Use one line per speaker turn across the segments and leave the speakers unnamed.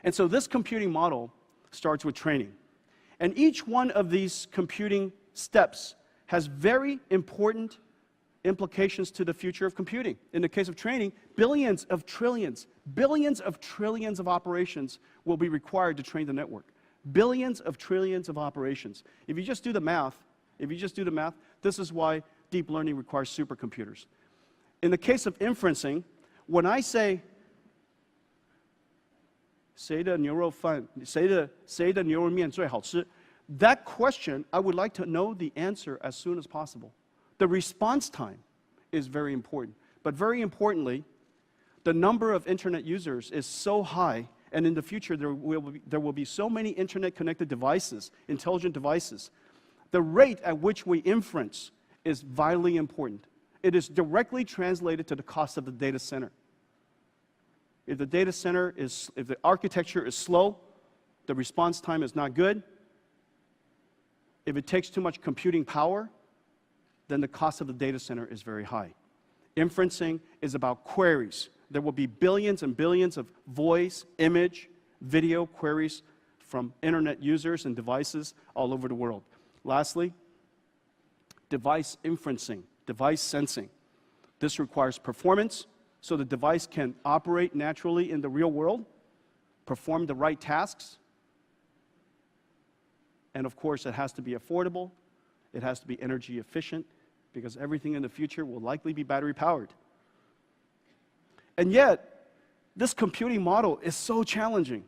And so this computing model starts with training. And each one of these computing steps has very important implications to the future of computing. In the case of training, billions of trillions of operations will be required to train the network. Billions of trillions of operations. If you just do the math, this is why deep learning requires supercomputers. In the case of inferencing, when I say 谁的牛肉面最好吃? That question, I would like to know the answer as soon as possible. The response time is very important. But very importantly, the number of internet users is so high, and in the future there will be so many internet-connected devices, intelligent devices. The rate at which we inference is vitally important. It is directly translated to the cost of the data center. If the architecture is slow, the response time is not good. If it takes too much computing power, then the cost of the data center is very high. Inferencing is about queries. There will be billions and billions of voice, image, video queries from internet users and devices all over the world. Lastly, device inferencing, device sensing. This requires performance, so the device can operate naturally in the real world, perform the right tasks, and of course it has to be affordable, it has to be energy efficient, because everything in the future will likely be battery powered. And yet, this computing model is so challenging.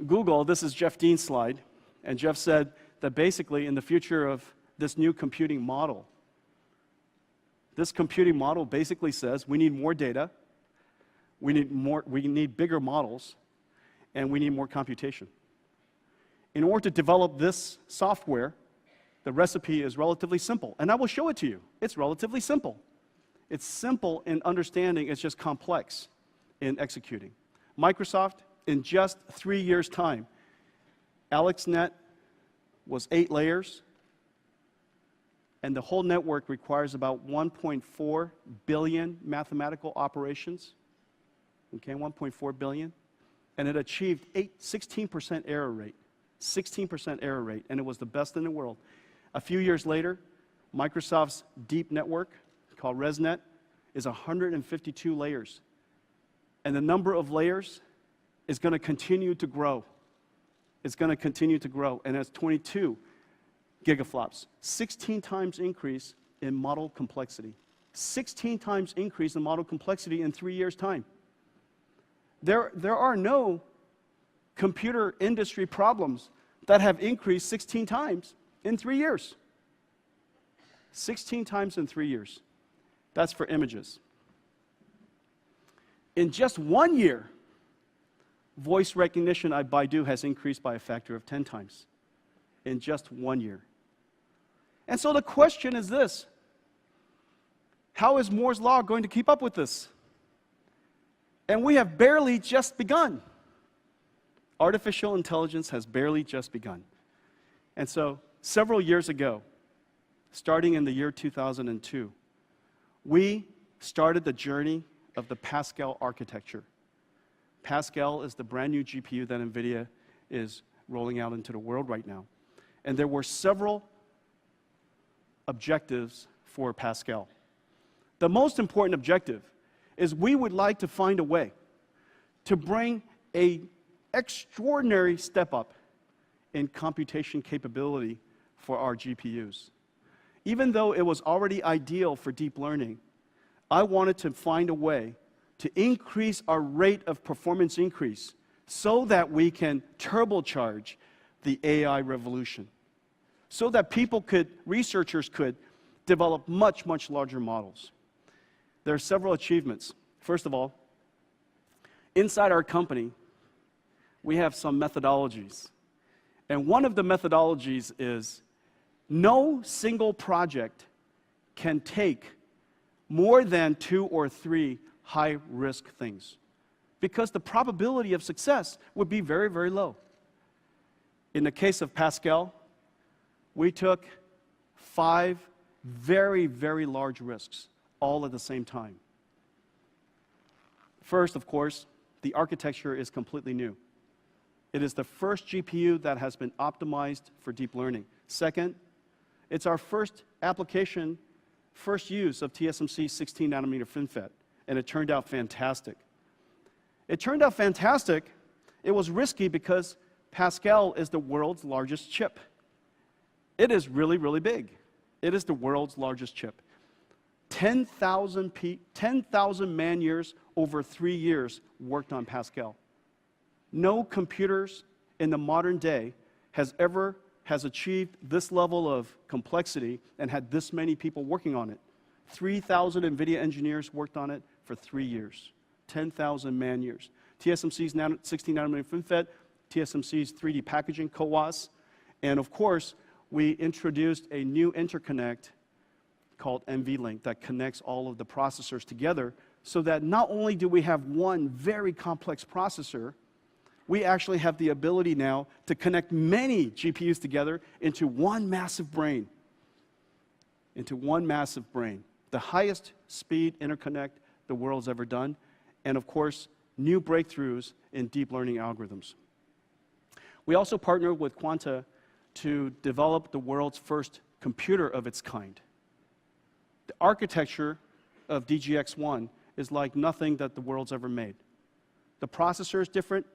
Google, this is Jeff Dean's slide, and Jeff said that basically in the future of this new computing model, this computing model basically says we need more data, we need bigger models, and we need more computation. In order to develop this software, the recipe is relatively simple, and I will show it to you. It's relatively simple. It's simple in understanding, it's just complex in executing. Microsoft, in just 3 years' time, AlexNet was 8 layers, and the whole network requires about 1.4 billion mathematical operations. Okay, 1.4 billion. And it achieved 16% error rate. 16% error rate, and it was the best in the world. A few years later, Microsoft's deep network, called ResNet, is 152 layers. And the number of layers is going to continue to grow. It's going to continue to grow, and it's 22 gigaflops. 16 times increase in model complexity. 16 times increase in model complexity in 3 years' time. There are no computer industry problems that have increased 16 times in 3 years. 16 times in 3 years. That's for images. In just 1 year, voice recognition at Baidu has increased by a factor of 10 times. In just 1 year. And so the question is this: how is Moore's Law going to keep up with this? And we have barely just begun. Artificial intelligence has barely just begun. And so, several years ago, starting in the year 2002, we started the journey of the Pascal architecture. Pascal is the brand new GPU that NVIDIA is rolling out into the world right now. And there were several objectives for Pascal. The most important objective is we would like to find a way to bring an extraordinary step up in computation capability for our GPUs. Even though it was already ideal for deep learning, I wanted to find a way to increase our rate of performance increase so that we can turbocharge the AI revolution, so that researchers could develop much, much larger models. There are several achievements. First of all, inside our company, we have some methodologies. And one of the methodologies is no single project can take more than 2 or 3 high-risk things, because the probability of success would be very, very low. In the case of Pascal, we took 5 very, very large risks, all at the same time. First, of course, the architecture is completely new. It is the first GPU that has been optimized for deep learning. Second, it's our first application, first use of TSMC's 16-nanometer FinFET, and it turned out fantastic. It turned out fantastic. It was risky because Pascal is the world's largest chip. It is really, really big. It is the world's largest chip. 10,000 man-years over 3 years worked on Pascal. No computers in the modern day has achieved this level of complexity and had this many people working on it. 3,000 NVIDIA engineers worked on it for 3 years. 10,000 man-years. TSMC's 16-nanometer FinFET, TSMC's 3D packaging, CoWoS, and of course, we introduced a new interconnect called NVLink that connects all of the processors together so that not only do we have one very complex processor, we actually have the ability now to connect many GPUs together into one massive brain. The highest speed interconnect the world's ever done, and of course, new breakthroughs in deep learning algorithms. We also partnered with Quanta to develop the world's first computer of its kind. The architecture of DGX-1 is like nothing that the world's ever made. The processor is different,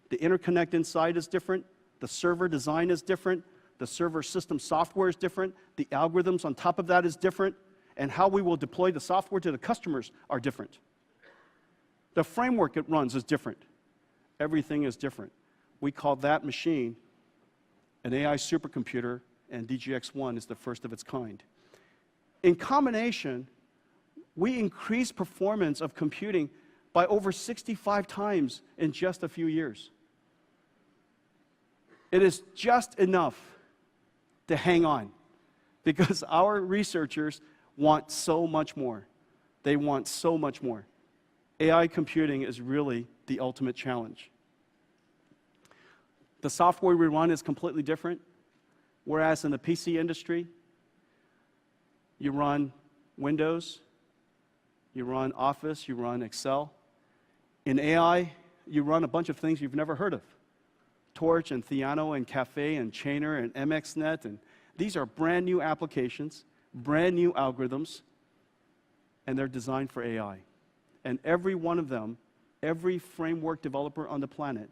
the interconnect inside is different, the server design is different, the server system software is different, the algorithms on top of that is different, and how we will deploy the software to the customers are different. The framework it runs is different. Everything is different. We call that machine an AI supercomputer, and DGX-1 is the first of its kind. In combination, we increased performance of computing by over 65 times in just a few years. It is just enough to hang on because our researchers want so much more. They want so much more. AI computing is really the ultimate challenge. The software we run is completely different, whereas in the PC industry, you run Windows, you run Office, you run Excel. In AI, you run a bunch of things you've never heard of. Torch and Theano and Caffe and Chainer and MXNet, and these are brand new applications, brand new algorithms, and they're designed for AI. And every one of them, every framework developer on the planet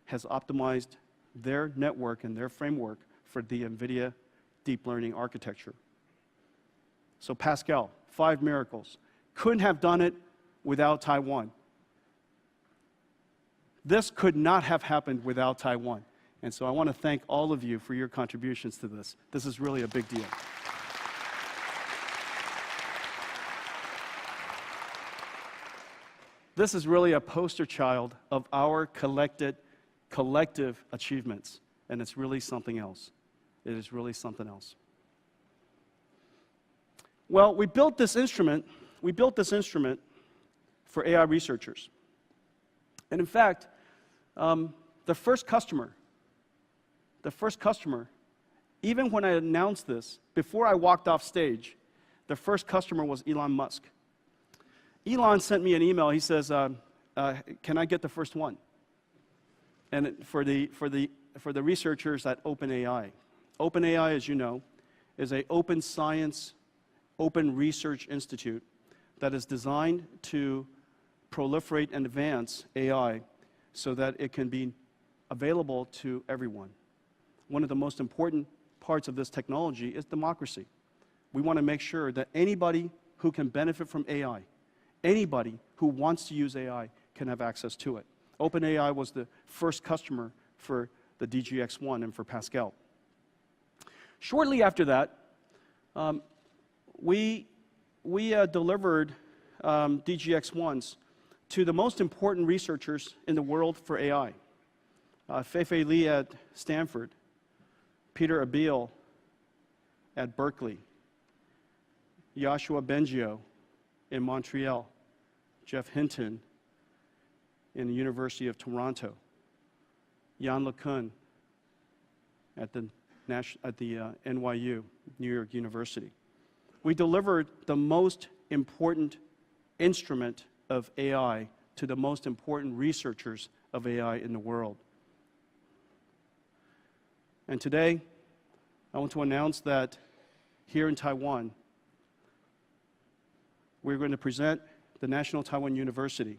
has optimized their network and their framework for the NVIDIA deep learning architecture. So Pascal, 5 miracles. Couldn't have done it without Taiwan. This could not have happened without Taiwan. And so I want to thank all of you for your contributions to this. This is really a big deal. This is really a poster child of our collective achievements, and it's really something else. It is really something else. Well, we built this instrument for AI researchers. And in fact, the first customer, even when I announced this, before I walked off stage, the first customer was Elon Musk. Elon sent me an email. He says, can I get the first one? And for the researchers at OpenAI. OpenAI, as you know, is an open science, open research institute that is designed to proliferate and advance AI so that it can be available to everyone. One of the most important parts of this technology is democracy. We want to make sure that anybody who can benefit from AI, anybody who wants to use AI can have access to it. OpenAI was the first customer for the DGX-1 and for Pascal. Shortly after that, we delivered DGX-1s to the most important researchers in the world for AI. Fei-Fei Li at Stanford, Peter Abil at Berkeley, Yoshua Bengio in Montreal, Jeff Hinton in the University of Toronto, Yann LeCun at the NYU, New York University. We delivered the most important instrument of AI to the most important researchers of AI in the world. And today, I want to announce that here in Taiwan, we're going to present the National Taiwan University,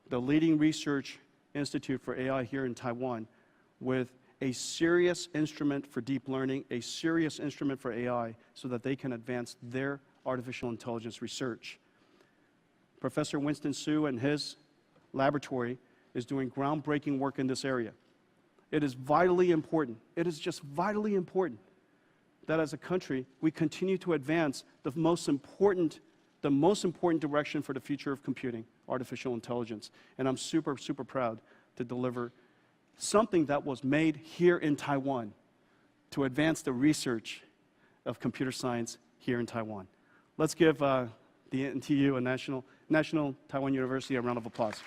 the leading research institute for AI here in Taiwan, with a serious instrument for deep learning, a serious instrument for AI, so that they can advance their artificial intelligence research. Professor Winston Su and his laboratory is doing groundbreaking work in this area. It is vitally important. It is just vitally important that as a country, we continue to advance the most important direction for the future of computing, artificial intelligence. And I'm super, super proud to deliver something that was made here in Taiwan to advance the research of computer science here in Taiwan. Let's give the NTU, a National Taiwan University, a round of applause.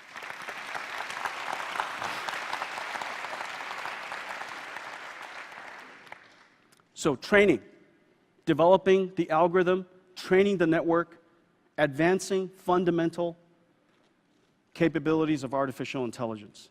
So training, developing the algorithm, training the network, advancing fundamental capabilities of artificial intelligence.